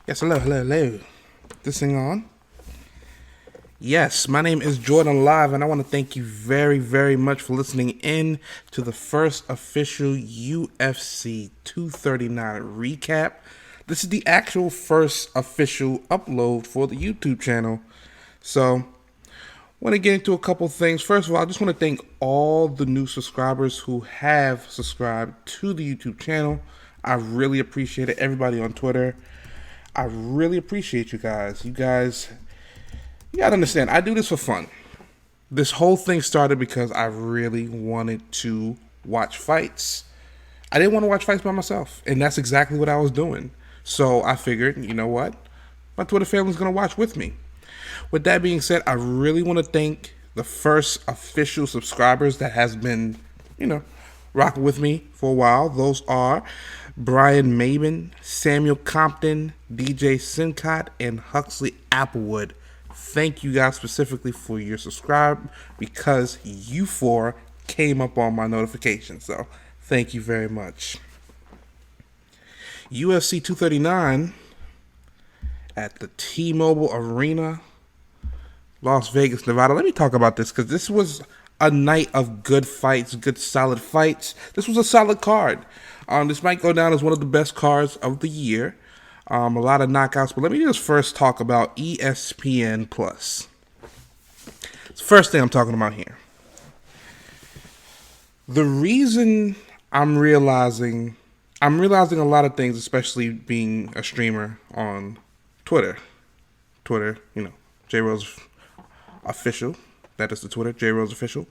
Yes, hello. This thing on? Yes, my name is Jordan Live, and I want to thank you very, very much for listening in to the first official UFC 239 recap. This is the actual first official upload for the YouTube channel. So, want to get into a couple things. First of all, I just want to thank all the new subscribers who have subscribed to the YouTube channel. I really appreciate it. Everybody on Twitter, I really appreciate you guys. You gotta understand, I do this for fun. This whole thing started because I really wanted to watch fights. I didn't want to watch fights by myself, and that's exactly what I was doing. So I figured, you know what? My Twitter family's gonna watch with me. With that being said, I really want to thank the first official subscribers that has been, rocking with me for a while. Those are Brian Maben, Samuel Compton, DJ Sincott, and Huxley Applewood. Thank you guys specifically for your subscribe because you four came up on my notification. So thank you very much. UFC 239 at the T-Mobile Arena, Las Vegas, Nevada. Let me talk about this because this was a night of good fights, good solid fights. This was a solid card. This might go down as one of the best cards of the year. A lot of knockouts, but let me just first talk about ESPN Plus. It's the first thing I'm talking about here. The reason I'm realizing a lot of things, especially being a streamer on Twitter. Twitter, J Rose Official. That is the Twitter, J Rose Official.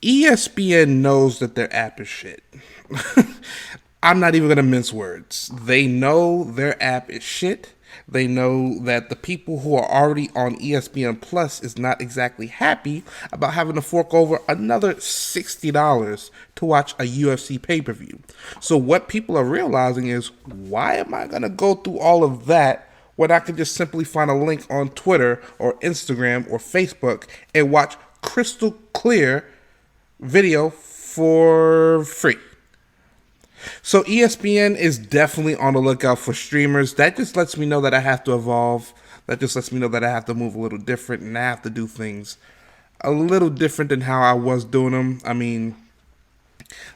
ESPN knows that their app is shit. I'm not even going to mince words. They know their app is shit. They know that the people who are already on ESPN Plus is not exactly happy about having to fork over another $60 to watch a UFC pay-per-view. So what people are realizing is, why am I going to go through all of that when I can just simply find a link on Twitter or Instagram or Facebook and watch crystal clear video for free? So ESPN is definitely on the lookout for streamers. That just lets me know that I have to evolve. That just lets me know that I have to move a little different and I have to do things a little different than how I was doing them. I mean,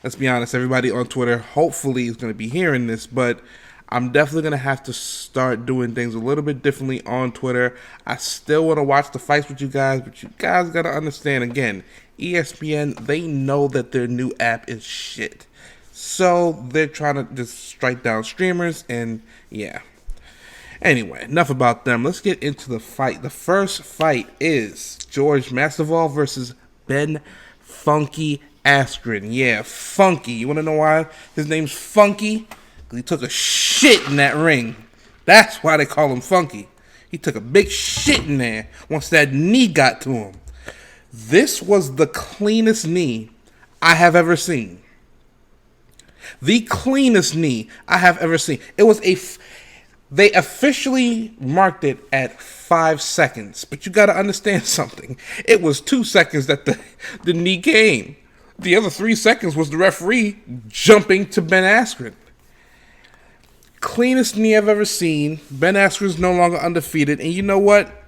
let's be honest, everybody on Twitter hopefully is going to be hearing this, but I'm definitely going to have to start doing things a little bit differently on Twitter. I still want to watch the fights with you guys, but you guys got to understand, again, ESPN, they know that their new app is shit. So they're trying to just strike down streamers, and yeah. Anyway, enough about them. Let's get into the fight. The first fight is George Masvidal versus Ben Funky Askren. Yeah, Funky. You want to know why his name's Funky? Because he took a shit in that ring. That's why they call him Funky. He took a big shit in there once that knee got to him. This was the cleanest knee I have ever seen. The cleanest knee I have ever seen. It was they officially marked it at 5 seconds, but you got to understand something. It was 2 seconds that the knee came. The other 3 seconds was the referee jumping to Ben Askren. Cleanest knee I've ever seen. Ben Askren's no longer undefeated, and you know what?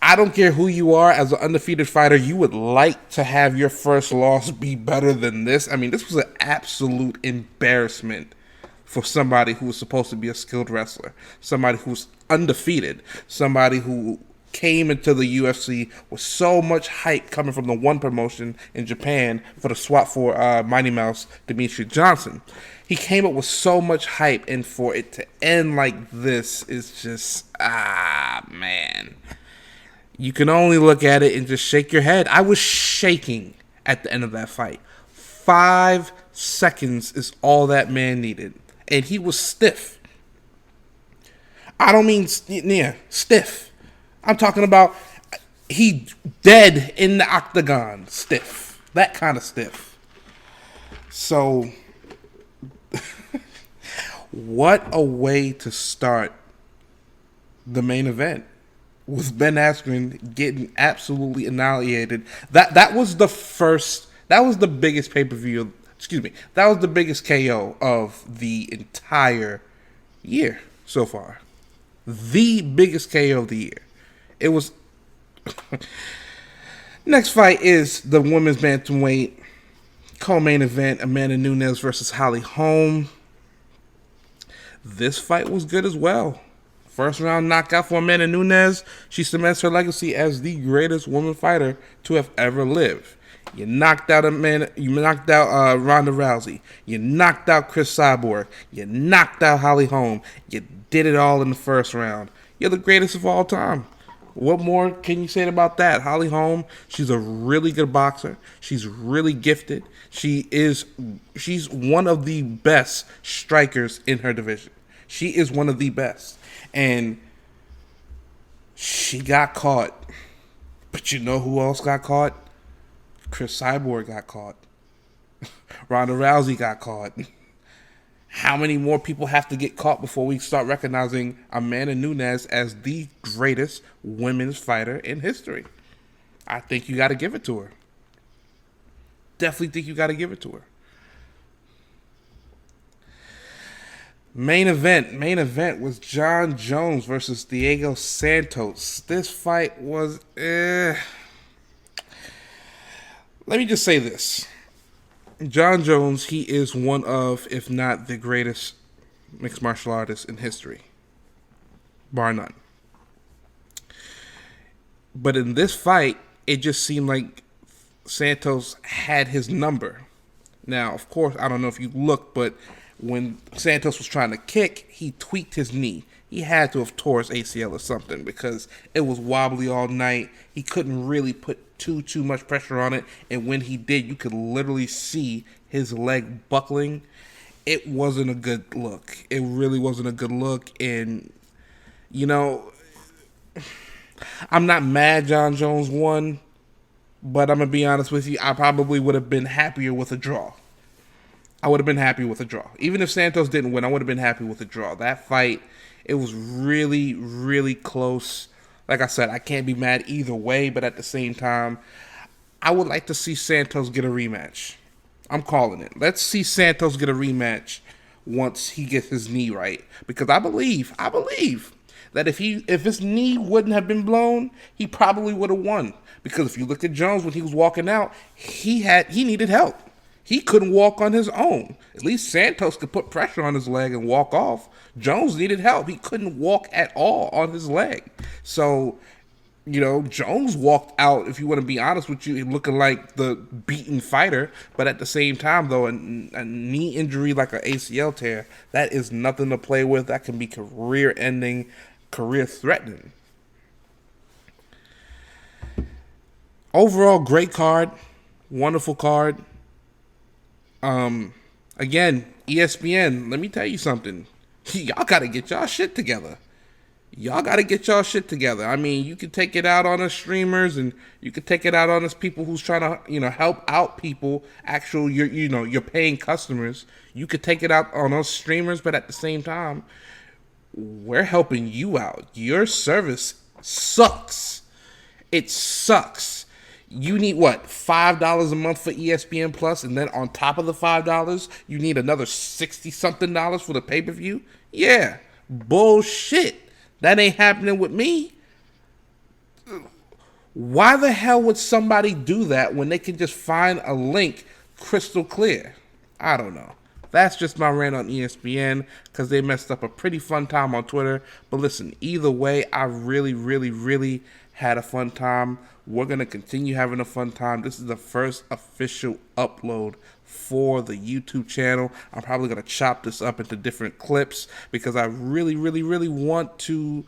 I don't care who you are as an undefeated fighter, you would like to have your first loss be better than this. I mean, this was an absolute embarrassment for somebody who was supposed to be a skilled wrestler, somebody who's undefeated, somebody who came into the UFC with so much hype coming from the one promotion in Japan for the SWAT for Mighty Mouse, Demetrius Johnson. He came up with so much hype, and for it to end like this is just, man. You can only look at it and just shake your head. I was shaking at the end of that fight. 5 seconds is all that man needed. And he was stiff. I don't mean, stiff. I'm talking about he dead in the octagon stiff. That kind of stiff. So, what a way to start the main event. With Ben Askren getting absolutely annihilated. That was the biggest pay-per-view excuse me, that was the biggest KO of the entire year so far. The biggest KO of the year. It was. Next fight is the women's bantamweight co-main event: Amanda Nunes versus Holm. This fight was good as well. First round knockout for Amanda Nunes. She cements her legacy as the greatest woman fighter to have ever lived. You knocked out Ronda Rousey. You knocked out Chris Cyborg. You knocked out Holm. You did it all in the first round. You're the greatest of all time. What more can you say about that? Holm, she's a really good boxer. She's really gifted. She's one of the best strikers in her division. She is one of the best. And she got caught. But you know who else got caught? Chris Cyborg got caught. Ronda Rousey got caught. How many more people have to get caught before we start recognizing Amanda Nunes as the greatest women's fighter in history? I think you got to give it to her. Definitely think you got to give it to her. Main event was Jon Jones versus Diego Santos. This fight was... Let me just say this. Jon Jones, he is one of, if not the greatest mixed martial artist in history. Bar none. But in this fight, it just seemed like Santos had his number. Now, of course, I don't know if you looked, but when Santos was trying to kick, he tweaked his knee. He had to have tore his ACL or something because it was wobbly all night. He couldn't really put too much pressure on it, and when he did, you could literally see his leg buckling. It wasn't a good look. It really wasn't a good look, and you know, I'm not mad Jon Jones won, but I'm gonna be honest with you, I probably would have been happier with a draw. I would have been happy with a draw. Even if Santos didn't win, I would have been happy with a draw. That fight, it was really, really close. Like I said, I can't be mad either way, but at the same time, I would like to see Santos get a rematch. I'm calling it. Let's see Santos get a rematch once he gets his knee right. Because I believe that if his knee wouldn't have been blown, he probably would have won. Because if you look at Jones when he was walking out, he needed help. He couldn't walk on his own. At least Santos could put pressure on his leg and walk off. Jones needed help. He couldn't walk at all on his leg. So, you know, Jones walked out, if you want to be honest with you, looking like the beaten fighter. But at the same time, though, a knee injury like an ACL tear, that is nothing to play with. That can be career-ending, career-threatening. Overall, great card. Wonderful card. Again, ESPN, let me tell you something. Y'all got to get y'all shit together. I mean, you can take it out on us streamers, and you can take it out on us people who's trying to, you know, help out people, your paying customers. You could take it out on us streamers, but at the same time, we're helping you out. Your service sucks. It sucks. You need what, $5 a month for ESPN Plus, and then on top of the $5, you need another $60-something for the pay-per-view? Yeah, bullshit. That ain't happening with me. Why the hell would somebody do that when they can just find a link crystal clear? I don't know. That's just my rant on ESPN because they messed up a pretty fun time on Twitter. But listen, either way, I really, really, really had a fun time. We're going to continue having a fun time. This is the first official upload for the YouTube channel. I'm probably going to chop this up into different clips because I really, really, really want to...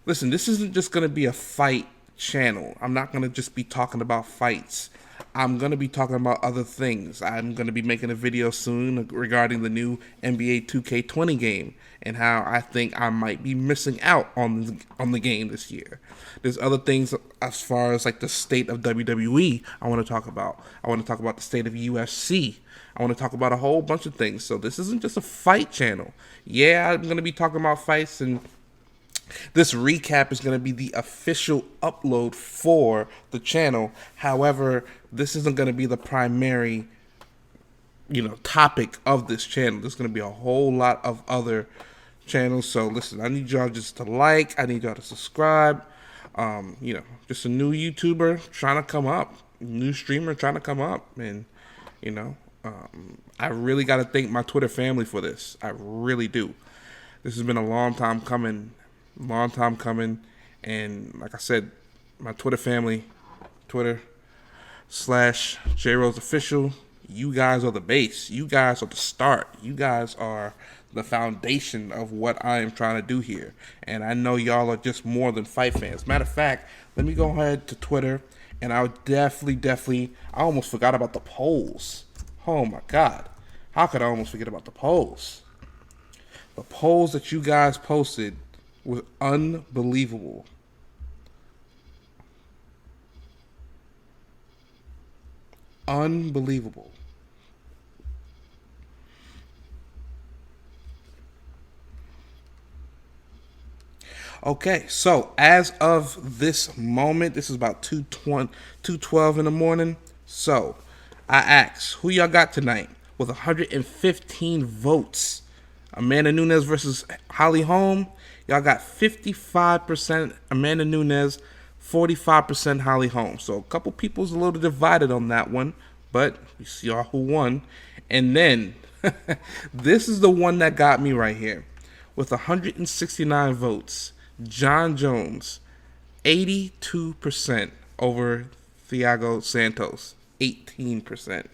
Listen, this isn't just going to be a fight channel. I'm not going to just be talking about fights. I'm going to be talking about other things. I'm going to be making a video soon regarding the new NBA 2K20 game and how I think I might be missing out on the game this year. There's other things as far as like the state of WWE I want to talk about. I want to talk about the state of UFC. I want to talk about a whole bunch of things. So this isn't just a fight channel. Yeah, I'm going to be talking about fights, and this recap is going to be the official upload for the channel. However, this isn't going to be the primary topic of this channel. There's going to be a whole lot of other channels. So listen, I need y'all just to like. I need y'all to subscribe. Just a new YouTuber trying to come up, new streamer trying to come up, and I really got to thank my Twitter family for this. I really do. This has been a long time coming, and like I said, my Twitter family, Twitter/JRoseOfficial. You guys are the base. You guys are the start. You guys are the foundation of what I am trying to do here. And I know y'all are just more than fight fans. Matter of fact, let me go ahead to Twitter, and I'll definitely, I almost forgot about the polls. Oh my God. How could I almost forget about the polls? The polls that you guys posted were unbelievable. Unbelievable. Okay, so as of this moment, this is about 2:12 in the morning. So I asked, who y'all got tonight with 115 votes? Amanda Nunes versus Holm. Y'all got 55% Amanda Nunes, 45% Holm. So a couple people's a little divided on that one, but we see y'all who won. And then this is the one that got me right here with 169 votes. Jon Jones, 82% over Thiago Santos, 18%.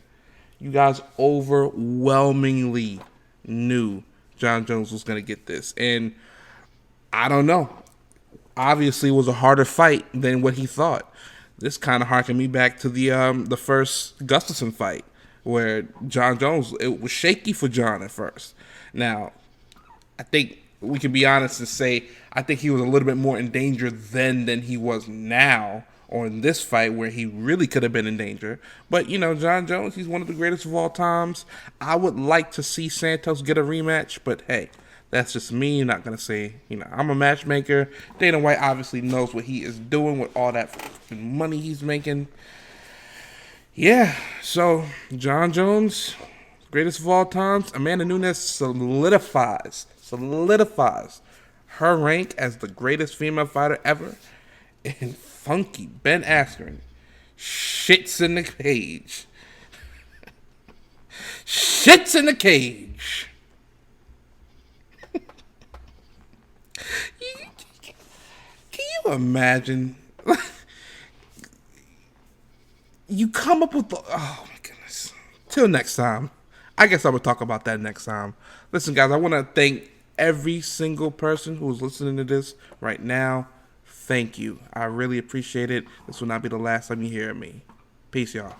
You guys overwhelmingly knew Jon Jones was going to get this. And I don't know. Obviously, it was a harder fight than what he thought. This kind of harkened me back to the first Gustafsson fight, where Jon Jones, it was shaky for Jon at first. Now, I think we can be honest and say I think he was a little bit more in danger then than he was now, or in this fight where he really could have been in danger. But, Jon Jones, he's one of the greatest of all times. I would like to see Santos get a rematch, but hey, that's just me. Not going to say, I'm a matchmaker. Dana White obviously knows what he is doing with all that money he's making. Yeah, so Jon Jones, greatest of all times. Amanda Nunes solidifies her rank as the greatest female fighter ever. And Funky Ben Askren shits in the cage. Shits in the cage. Can you imagine? You come up with oh my goodness. Till next time. I guess I will talk about that next time. Listen, guys, I want to thank every single person who is listening to this right now. Thank you. I really appreciate it. This will not be the last time you hear me. Peace, y'all.